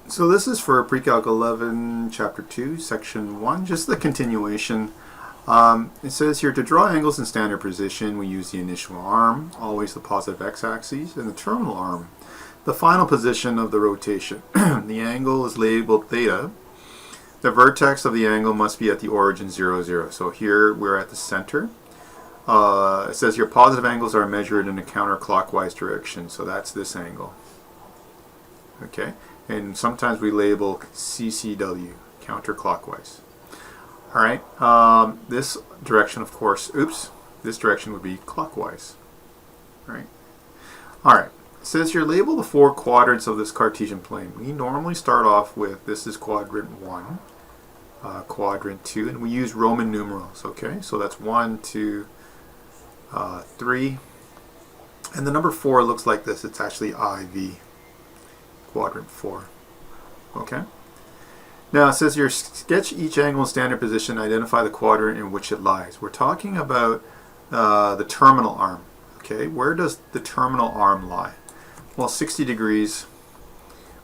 So this is for Pre-Calc 11, Chapter 2, Section 1, just the continuation. It says here, to draw angles in standard position, we use the initial arm, always the positive x-axis, and the terminal arm, the final position of the rotation. The angle is labeled theta. The vertex of the angle must be at the origin 0, 0. So here we're at the center. It says here, positive angles are measured in a counterclockwise direction, so that's this angle. Okay, and sometimes we label CCW, counterclockwise. All right, this direction, of course, this direction would be clockwise. All right, it says here, label the four quadrants of this Cartesian plane. We normally start off with, this is quadrant 1, quadrant 2, and we use Roman numerals, okay? So that's 1, 2, 3, and the number 4 looks like this. It's actually IV. Quadrant 4. Okay. Now it says here, sketch each angle in standard position, identify the quadrant in which it lies. We're talking about the terminal arm. Okay, where does the terminal arm lie? Well, 60 degrees.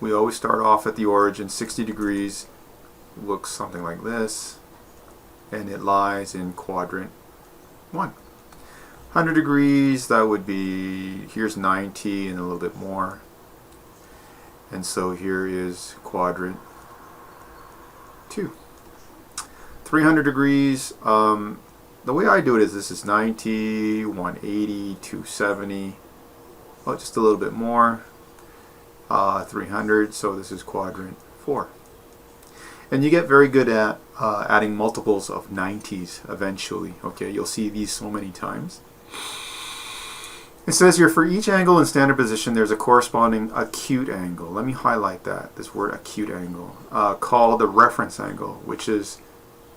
We always start off at the origin. 60 degrees looks something like this, and it lies in quadrant 1. 100 degrees, that would be, here's 90 and a little bit more. And so here is quadrant 2. 300 degrees, the way I do it is this is 90, 180, 270, oh, just a little bit more, 300, so this is quadrant 4. And you get very good at adding multiples of 90s eventually. Okay, you'll see these so many times. It says here, for each angle in standard position, there's a corresponding acute angle. Let me highlight that, this word acute angle, called the reference angle, which is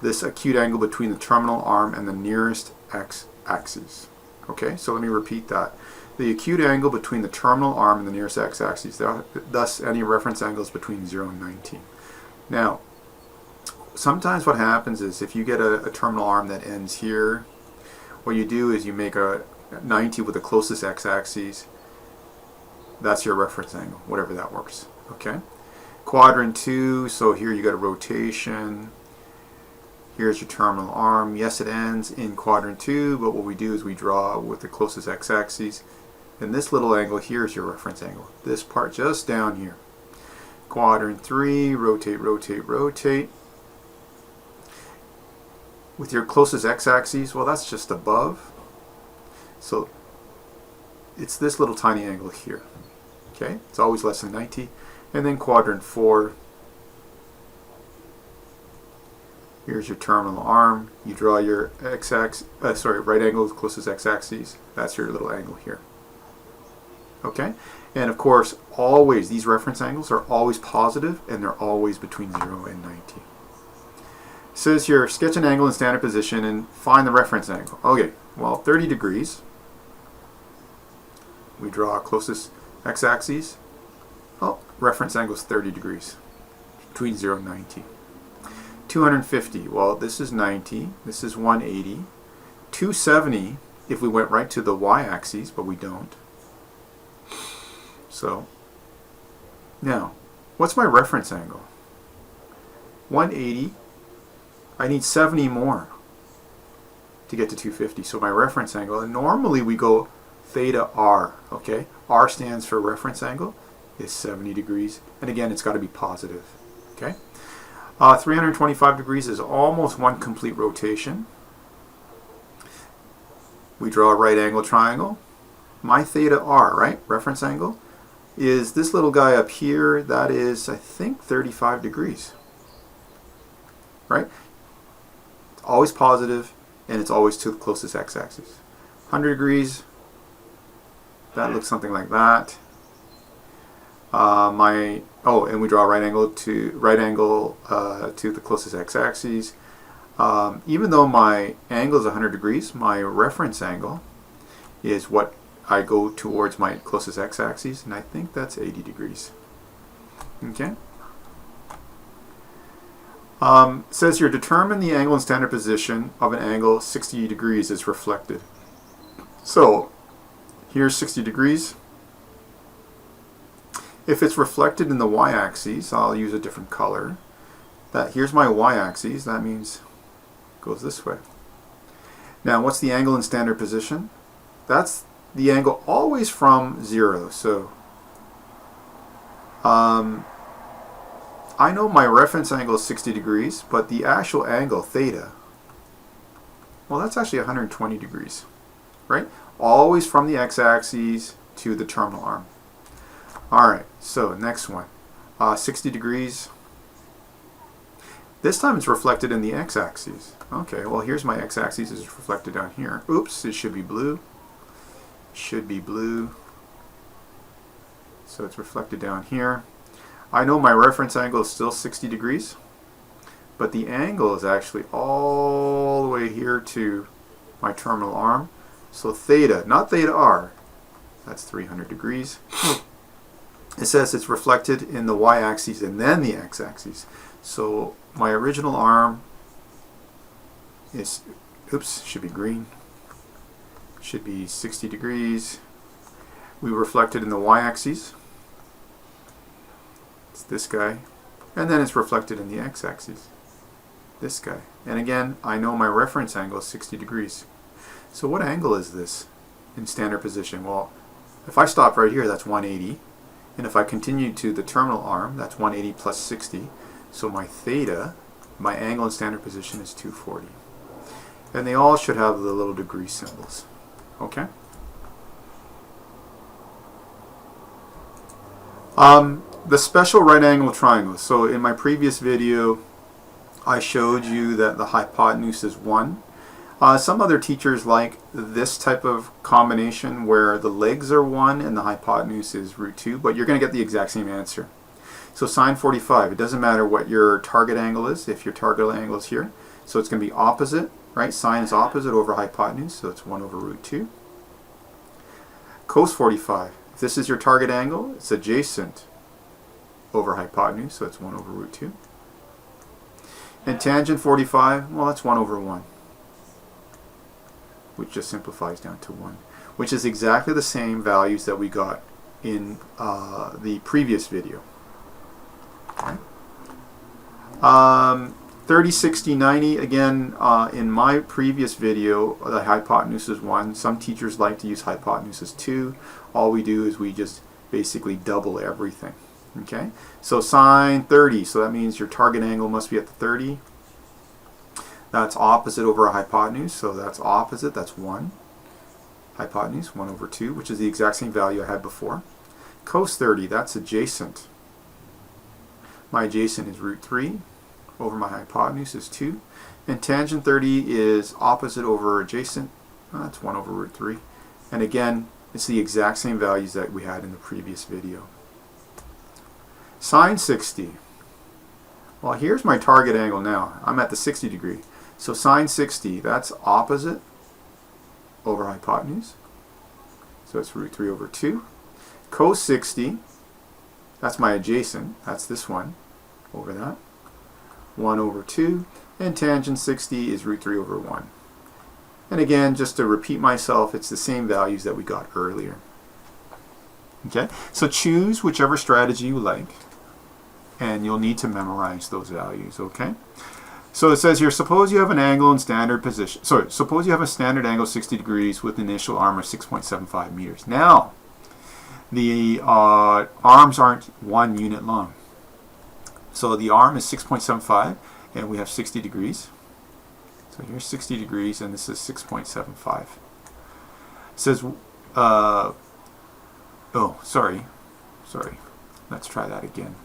this acute angle between the terminal arm and the nearest x-axis. Okay, so let me repeat that. The acute angle between the terminal arm and the nearest x-axis, thus any reference angles between 0 and 90. Now, sometimes what happens is if you get a terminal arm that ends here, what you do is you make a 90 with the closest x-axis. That's your reference angle, whatever that works. Okay, quadrant 2, so here you got a rotation. Here's your terminal arm. Yes, it ends in quadrant 2, but what we do is we draw with the closest x-axis, and this little angle here is your reference angle, this part just down here. Quadrant 3, rotate, rotate, rotate. With your closest x-axis, well, that's just above. So it's this little tiny angle here. Okay, it's always less than 90. And then quadrant 4. Here's your terminal arm. You draw your right angle with closest x-axis. That's your little angle here. Okay, and of course, always these reference angles are always positive, and they're always between 0 and 90. It says here, sketch an angle in standard position and find the reference angle. Okay, well, 30 degrees. We draw our closest x-axis. Oh, reference angle is 30 degrees, between 0 and 90. 250, well, this is 90, this is 180. 270, if we went right to the y-axis, but we don't. So, now, what's my reference angle? 180, I need 70 more to get to 250. So my reference angle, and normally we go theta r, okay? R stands for reference angle, is 70 degrees, and again, it's got to be positive, okay? 325 degrees is almost one complete rotation. We draw a right angle triangle. My theta r, right, reference angle, is this little guy up here. That is, I think, 35 degrees, right? It's always positive, and it's always to the closest x-axis. 100 degrees, that looks something like that. And we draw a right angle to the closest x-axis. Even though my angle is 100 degrees, my reference angle is what I go towards my closest x-axis, and I think that's 80 degrees. Okay. Says here, determine the angle in standard position of an angle 60 degrees is reflected. So here's 60 degrees. If it's reflected in the y-axis, I'll use a different color. Here's my y-axis. That means it goes this way. Now, what's the angle in standard position? That's the angle always from 0. So I know my reference angle is 60 degrees, but the actual angle, theta, well, that's actually 120 degrees, right? Always from the x-axis to the terminal arm. All right, so next one, 60 degrees. This time it's reflected in the x-axis. Okay, well, here's my x-axis. It's reflected down here. Oops, it should be blue. Should be blue. So it's reflected down here. I know my reference angle is still 60 degrees, but the angle is actually all the way here to my terminal arm. So theta, not theta r, that's 300 degrees. It says it's reflected in the y-axis and then the x-axis. So my original arm is, oops, should be green. Should be 60 degrees. We reflected in the y-axis. It's this guy. And then it's reflected in the x-axis. This guy. And again, I know my reference angle is 60 degrees. So what angle is this in standard position? Well, if I stop right here, that's 180. And if I continue to the terminal arm, that's 180 plus 60. So my theta, my angle in standard position, is 240. And they all should have the little degree symbols. Okay? The special right angle triangle. So in my previous video, I showed you that the hypotenuse is 1. Some other teachers like this type of combination where the legs are 1 and the hypotenuse is root 2, but you're going to get the exact same answer. So sine 45, it doesn't matter what your target angle is, if your target angle is here. So it's going to be opposite, right? Sine is opposite over hypotenuse, so it's 1 over root 2. Cos 45, if this is your target angle, it's adjacent over hypotenuse, so it's 1 over root 2. And tangent 45, well, that's 1 over 1, which just simplifies down to 1, which is exactly the same values that we got in the previous video. Okay. 30, 60, 90, again, in my previous video, the hypotenuse is 1. Some teachers like to use hypotenuse as 2. All we do is we just basically double everything. Okay, so sine 30, so that means your target angle must be at the 30. That's opposite over a hypotenuse, so that's opposite, that's 1. Hypotenuse, 1 over 2, which is the exact same value I had before. Cos 30, that's adjacent. My adjacent is root 3 over my hypotenuse is 2. And tangent 30 is opposite over adjacent, that's 1 over root 3. And again, it's the exact same values that we had in the previous video. Sine 60. Well, here's my target angle now. I'm at the 60 degree. So sine 60, that's opposite over hypotenuse. So it's root 3 over 2. Cos 60, that's my adjacent. That's this one over that. 1 over 2. And tangent 60 is root 3 over 1. And again, just to repeat myself, it's the same values that we got earlier. Okay, so choose whichever strategy you like, and you'll need to memorize those values, okay? So it says here, suppose you have an angle in standard position. Sorry, suppose you have a standard angle 60 degrees with an initial arm of 6.75 meters. Now, the arms aren't 1 unit long. So the arm is 6.75, and we have 60 degrees. So here's 60 degrees, and this is 6.75. It says, oh, sorry. Let's try that again.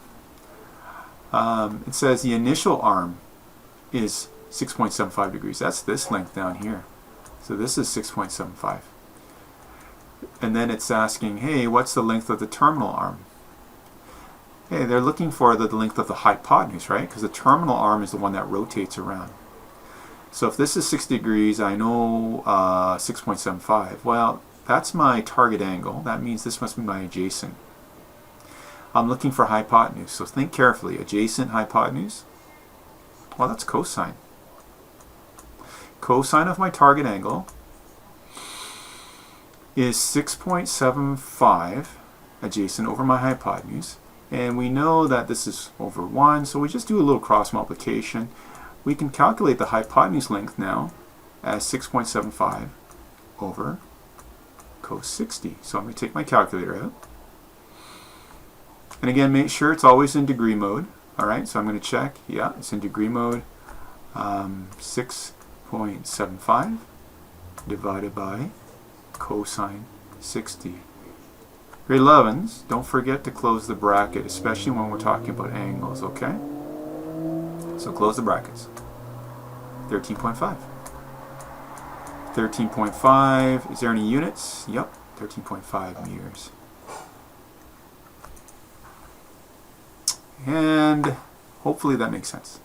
It says the initial arm is 6.75 degrees. That's this length down here. So this is 6.75. And then it's asking, hey, what's the length of the terminal arm? Hey, they're looking for the length of the hypotenuse, right? Because the terminal arm is the one that rotates around. So if this is 60 degrees, I know 6.75. Well, that's my target angle. That means this must be my adjacent. I'm looking for hypotenuse, so think carefully. Adjacent hypotenuse, well, that's cosine. Cosine of my target angle is 6.75 adjacent over my hypotenuse. And we know that this is over 1, so we just do a little cross multiplication. We can calculate the hypotenuse length now as 6.75 over cos 60. So I'm going to take my calculator out. And again, make sure it's always in degree mode. Alright, so I'm going to check. Yeah, it's in degree mode. 6.75 divided by cosine 60. Grade 11s, don't forget to close the bracket, especially when we're talking about angles, okay? So close the brackets. 13.5. 13.5, is there any units? Yep, 13.5 meters. And hopefully that makes sense.